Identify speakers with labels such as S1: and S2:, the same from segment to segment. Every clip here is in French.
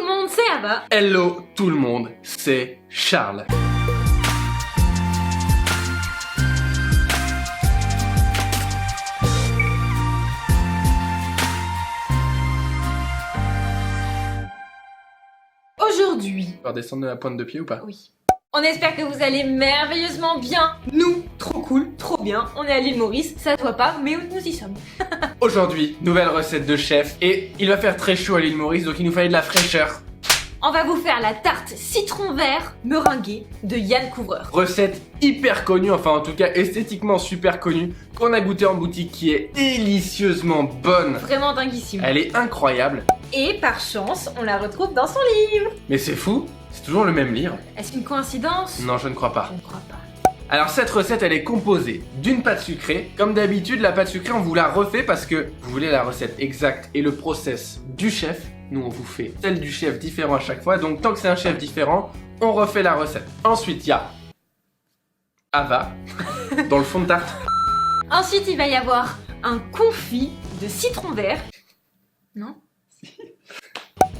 S1: tout le monde, c'est Ava.
S2: Hello tout le monde, c'est Charles.
S1: Aujourd'hui,
S2: On va descendre de la pointe de pied ou pas?
S1: oui. On espère que vous allez merveilleusement bien. Nous, trop cool, trop bien. On est à l'île Maurice, ça se voit pas, mais nous y sommes.
S2: Aujourd'hui, nouvelle recette de chef. Et il va faire très chaud à l'île Maurice, donc il nous fallait de la fraîcheur.
S1: On va vous faire la tarte citron vert meringuée de Yann Couvreur.
S2: Recette hyper connue, enfin en tout cas esthétiquement super connue, qu'on a goûté en boutique, qui est délicieusement bonne.
S1: Vraiment dinguissime.
S2: Elle est incroyable.
S1: Et par chance, on la retrouve dans son livre.
S2: Mais c'est fou, c'est toujours le même livre.
S1: Est-ce une coïncidence?
S2: Non, je ne crois pas.
S1: Je ne crois pas.
S2: Alors cette recette, elle est composée d'une pâte sucrée. Comme d'habitude, la pâte sucrée, on vous la refait parce que vous voulez la recette exacte et le process du chef. Nous, on vous fait celle du chef différent à chaque fois. Donc tant que c'est un chef différent, on refait la recette. Ensuite, il y a Ava dans le fond de tarte.
S1: Ensuite, il va y avoir un confit de citron vert. Non?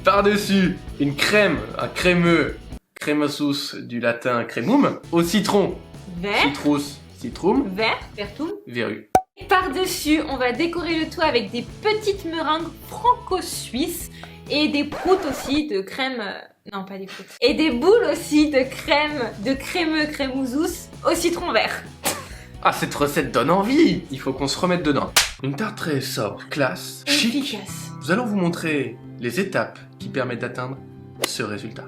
S2: Par-dessus, une crème, un crémeux, crémosus du latin cremum, au citron,
S1: Vert.
S2: citrus, citrum,
S1: Vert. Vertum.
S2: verru.
S1: Et par-dessus, on va décorer le tout avec des petites meringues franco-suisses et des proutes aussi de crème... Non, pas des proutes. Et des boules aussi de crème, de crémeux crémousous au citron vert.
S2: Ah, cette recette donne envie. Il faut qu'on se remette dedans. Une tarte très sobre, classe, chic.
S1: Efficace.
S2: Nous allons vous montrer les étapes qui permettent d'atteindre ce résultat.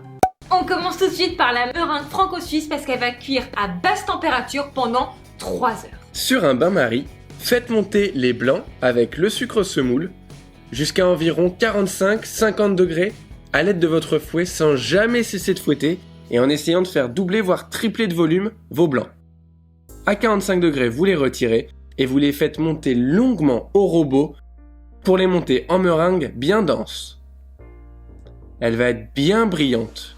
S1: On commence tout de suite par la meringue franco-suisse parce qu'elle va cuire à basse température pendant 3 heures.
S2: Sur un bain-marie, faites monter les blancs avec le sucre semoule jusqu'à environ 45-50 degrés à l'aide de votre fouet sans jamais cesser de fouetter et en essayant de faire doubler voire tripler de volume vos blancs. À 45 degrés, vous les retirez et vous les faites monter longuement au robot pour les monter en meringue bien dense. Elle va être bien brillante.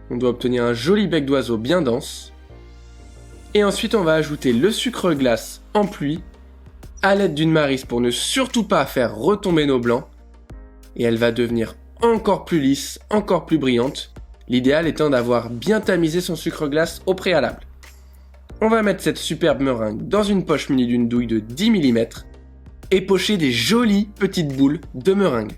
S2: On doit obtenir un joli bec d'oiseau bien dense. Et ensuite, on va ajouter le sucre glace en pluie à l'aide d'une maryse pour ne surtout pas faire retomber nos blancs. Et elle va devenir encore plus lisse, encore plus brillante. L'idéal étant d'avoir bien tamisé son sucre glace au préalable. On va mettre cette superbe meringue dans une poche munie d'une douille de 10 mm et pocher des jolies petites boules de meringue.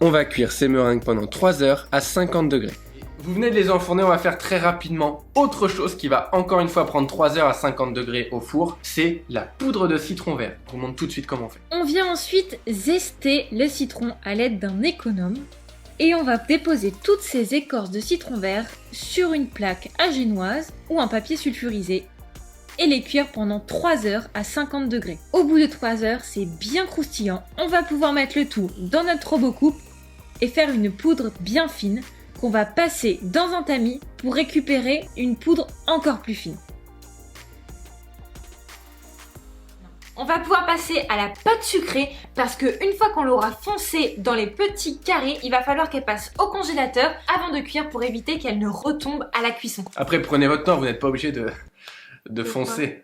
S2: On va cuire ces meringues pendant 3 heures à 50 degrés. Vous venez de les enfourner, on va faire très rapidement autre chose qui va encore une fois prendre 3 heures à 50 degrés au four, c'est la poudre de citron vert. Je vous montre tout de suite comment on fait.
S1: On vient ensuite zester le citron à l'aide d'un économe et on va déposer toutes ces écorces de citron vert sur une plaque à génoise ou un papier sulfurisé et les cuire pendant 3 heures à 50 degrés. Au bout de 3 heures, c'est bien croustillant. On va pouvoir mettre le tout dans notre robot coupe et faire une poudre bien fine qu'on va passer dans un tamis pour récupérer une poudre encore plus fine. On va pouvoir passer à la pâte sucrée parce qu'une fois qu'on l'aura foncée dans les petits carrés, il va falloir qu'elle passe au congélateur avant de cuire pour éviter qu'elle ne retombe à la cuisson.
S2: Après, prenez votre temps, vous n'êtes pas obligé de foncer.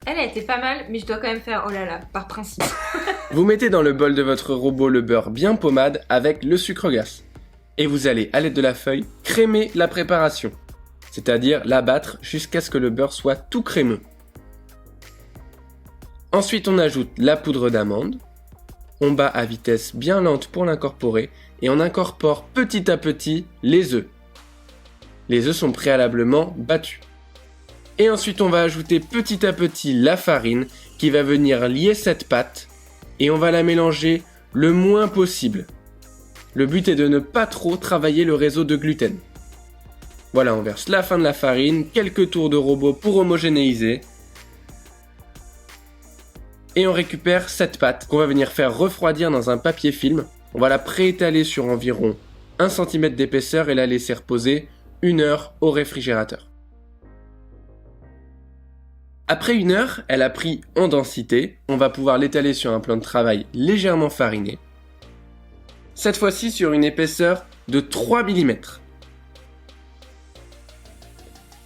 S1: Elle a été pas mal, mais je dois quand même faire oh là là, par principe.
S2: Vous mettez dans le bol de votre robot le beurre bien pommade avec le sucre glace. Et vous allez, à l'aide de la feuille, crémer la préparation. C'est-à-dire la battre jusqu'à ce que le beurre soit tout crémeux. Ensuite, on ajoute la poudre d'amande. On bat à vitesse bien lente pour l'incorporer. Et on incorpore petit à petit les œufs. Les œufs sont préalablement battus. Et ensuite, on va ajouter petit à petit la farine qui va venir lier cette pâte. Et on va la mélanger le moins possible. Le but est de ne pas trop travailler le réseau de gluten. Voilà, on verse la fin de la farine, quelques tours de robot pour homogénéiser. Et on récupère cette pâte qu'on va venir faire refroidir dans un papier film. On va la préétaler sur environ 1 cm d'épaisseur et la laisser reposer 1 heure au réfrigérateur. Après 1 heure, elle a pris en densité. On va pouvoir l'étaler sur un plan de travail légèrement fariné. Cette fois-ci sur une épaisseur de 3 mm.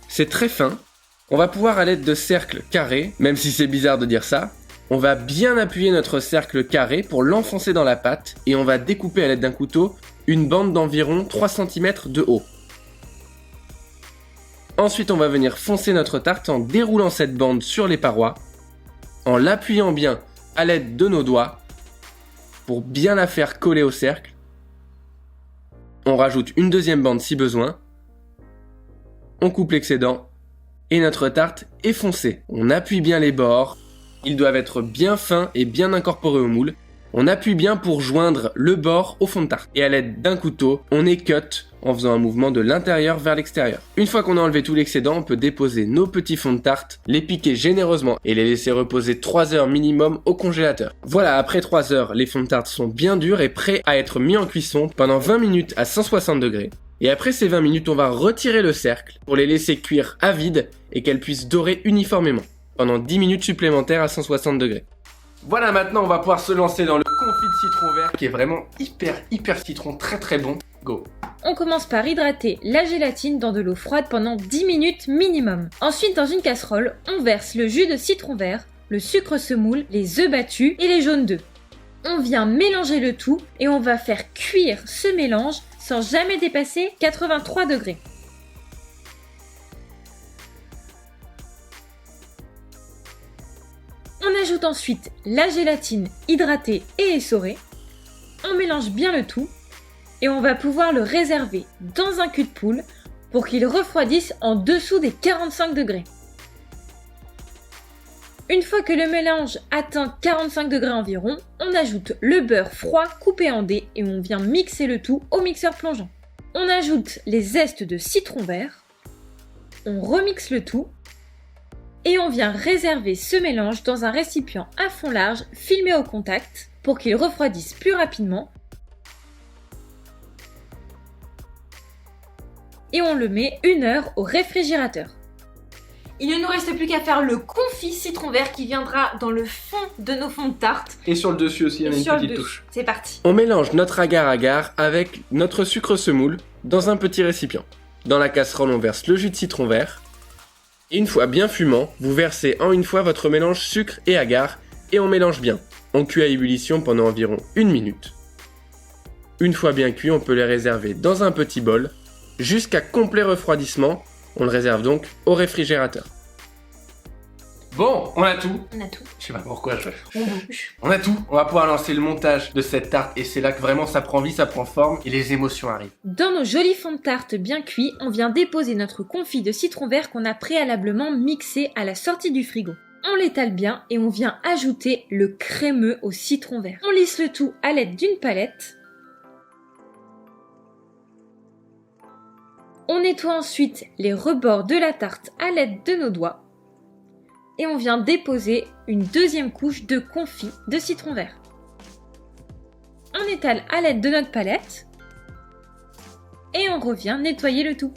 S2: C'est très fin, On va pouvoir à l'aide de cercles carrés, même si c'est bizarre de dire ça, on va bien appuyer notre cercle carré pour l'enfoncer dans la pâte et on va découper à l'aide d'un couteau une bande d'environ 3 cm de haut. Ensuite, on va venir foncer notre tarte en déroulant cette bande sur les parois, en l'appuyant bien à l'aide de nos doigts pour bien la faire coller au cercle. On rajoute une deuxième bande si besoin. On coupe l'excédent et notre tarte est foncée. On appuie bien les bords. Ils doivent être bien fins et bien incorporés au moule. On appuie bien pour joindre le bord au fond de tarte. Et à l'aide d'un couteau, on écotte en faisant un mouvement de l'intérieur vers l'extérieur. Une fois qu'on a enlevé tout l'excédent, on peut déposer nos petits fonds de tarte, les piquer généreusement et les laisser reposer 3 heures minimum au congélateur. Voilà, après 3 heures, les fonds de tarte sont bien durs et prêts à être mis en cuisson pendant 20 minutes à 160 degrés. Et après ces 20 minutes, on va retirer le cercle pour les laisser cuire à vide et qu'elles puissent dorer uniformément pendant 10 minutes supplémentaires à 160 degrés. Voilà, maintenant on va pouvoir se lancer dans le confit de citron vert qui est vraiment hyper citron, très bon. Go!
S1: On commence par hydrater la gélatine dans de l'eau froide pendant 10 minutes minimum. Ensuite, dans une casserole, on verse le jus de citron vert, le sucre semoule, les œufs battus et les jaunes d'œufs. On vient mélanger le tout et on va faire cuire ce mélange sans jamais dépasser 83 degrés. On ajoute ensuite la gélatine hydratée et essorée. On mélange bien le tout et on va pouvoir le réserver dans un cul de poule pour qu'il refroidisse en dessous des 45 degrés. Une fois que le mélange atteint 45 degrés environ, on ajoute le beurre froid coupé en dés et on vient mixer le tout au mixeur plongeant. On ajoute les zestes de citron vert, on remixe le tout et on vient réserver ce mélange dans un récipient à fond large filmé au contact pour qu'il refroidisse plus rapidement. Et on le met 1 heure au réfrigérateur. Il ne nous reste plus qu'à faire le confit citron vert qui viendra dans le fond de nos fonds de tarte.
S2: Et sur le dessus aussi, il y a une petite touche.
S1: C'est parti.
S2: On mélange notre agar-agar avec notre sucre semoule dans un petit récipient. Dans la casserole, on verse le jus de citron vert. Et une fois bien fumant, vous versez en une fois votre mélange sucre et agar et on mélange bien. On cuit à ébullition pendant environ 1 minute. Une fois bien cuit, on peut les réserver dans un petit bol jusqu'à complet refroidissement. On le réserve donc au réfrigérateur. Bon, on a tout.
S1: On a tout.
S2: Je sais pas pourquoi
S1: On bouge.
S2: On a tout. On va pouvoir lancer le montage de cette tarte et c'est là que vraiment ça prend vie, ça prend forme et les émotions arrivent.
S1: Dans nos jolis fonds de tarte bien cuits, on vient déposer notre confit de citron vert qu'on a préalablement mixé à la sortie du frigo. On l'étale bien et on vient ajouter le crémeux au citron vert. On lisse le tout à l'aide d'une palette. On nettoie ensuite les rebords de la tarte à l'aide de nos doigts. Et on vient déposer une deuxième couche de confit de citron vert. On étale à l'aide de notre palette. Et on revient nettoyer le tout.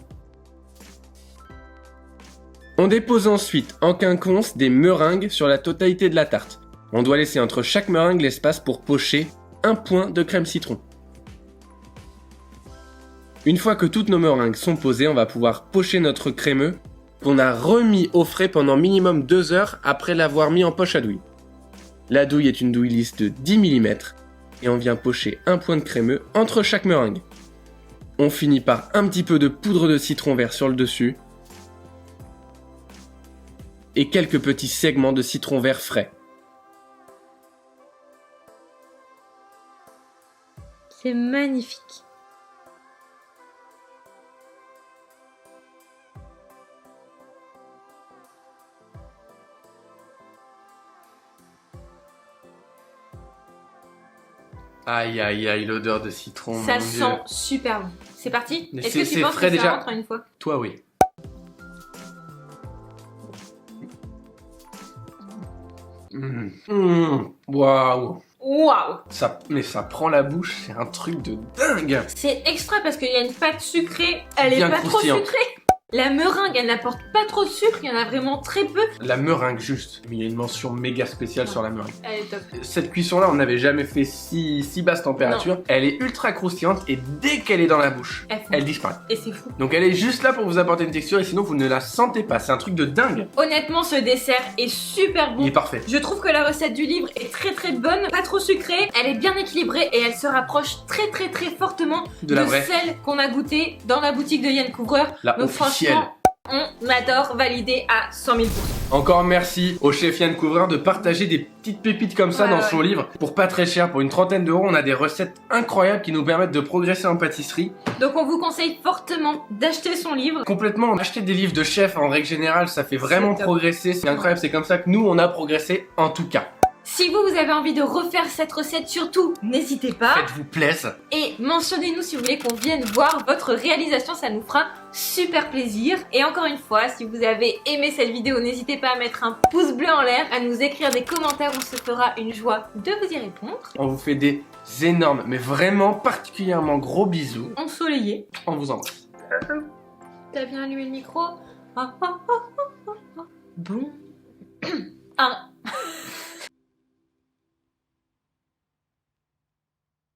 S2: On dépose ensuite en quinconce des meringues sur la totalité de la tarte. On doit laisser entre chaque meringue l'espace pour pocher 1 point de crème citron. Une fois que toutes nos meringues sont posées, on va pouvoir pocher notre crémeux qu'on a remis au frais pendant minimum 2 heures après l'avoir mis en poche à douille. La douille est une douille lisse de 10 mm et on vient pocher 1 point de crémeux entre chaque meringue. On finit par un petit peu de poudre de citron vert sur le dessus et quelques petits segments de citron vert frais.
S1: C'est magnifique.
S2: Aïe aïe aïe, l'odeur de citron,
S1: Ça
S2: mon
S1: sent
S2: Dieu.
S1: super bon. C'est parti.
S2: Mais
S1: Est-ce que
S2: c'est
S1: tu penses
S2: frais
S1: que
S2: déjà.
S1: ça rentre une fois?
S2: Toi oui. Waouh.
S1: Waouh!
S2: Mais ça prend la bouche, c'est un truc de dingue.
S1: C'est extra parce qu'il y a une pâte sucrée. Elle est
S2: Bien
S1: pas trop
S2: croustillant.
S1: sucrée. La meringue, elle n'apporte pas trop de sucre, il y en a vraiment très peu.
S2: La meringue juste, mais il y a une mention méga spéciale sur la meringue.
S1: Elle est top.
S2: Cette cuisson là on n'avait jamais fait si basse température. Non. Elle est ultra croustillante et dès qu'elle est dans la bouche, elle disparaît.
S1: Et c'est fou.
S2: Donc elle est juste là pour vous apporter une texture et sinon vous ne la sentez pas, c'est un truc de dingue.
S1: Honnêtement ce dessert est super bon.
S2: Il est parfait.
S1: Je trouve que la recette du livre est très bonne, pas trop sucrée, elle est bien équilibrée et elle se rapproche très fortement de celle qu'on a goûtée dans la boutique de Yann Couvreur.
S2: La officielle.
S1: On adore, validé à 100 000%.
S2: Encore merci au chef Yann Couvreur de partager des petites pépites comme ça dans son livre. Pour pas très cher, pour une trentaine d'euros, on a des recettes incroyables qui nous permettent de progresser en pâtisserie.
S1: Donc on vous conseille fortement d'acheter son livre.
S2: Complètement, acheter des livres de chef en règle générale, ça fait vraiment progresser. C'est incroyable, c'est comme ça que nous on a progressé en tout cas.
S1: Si vous avez envie de refaire cette recette, surtout, n'hésitez pas.
S2: Faites-vous plaisir.
S1: Et mentionnez-nous si vous voulez qu'on vienne voir votre réalisation, ça nous fera super plaisir. Et encore une fois, si vous avez aimé cette vidéo, n'hésitez pas à mettre un pouce bleu en l'air, à nous écrire des commentaires, on se fera une joie de vous y répondre.
S2: On vous fait des énormes, mais vraiment particulièrement gros bisous.
S1: Ensoleillés.
S2: On vous embrasse.
S1: T'as bien allumé le micro? Bon.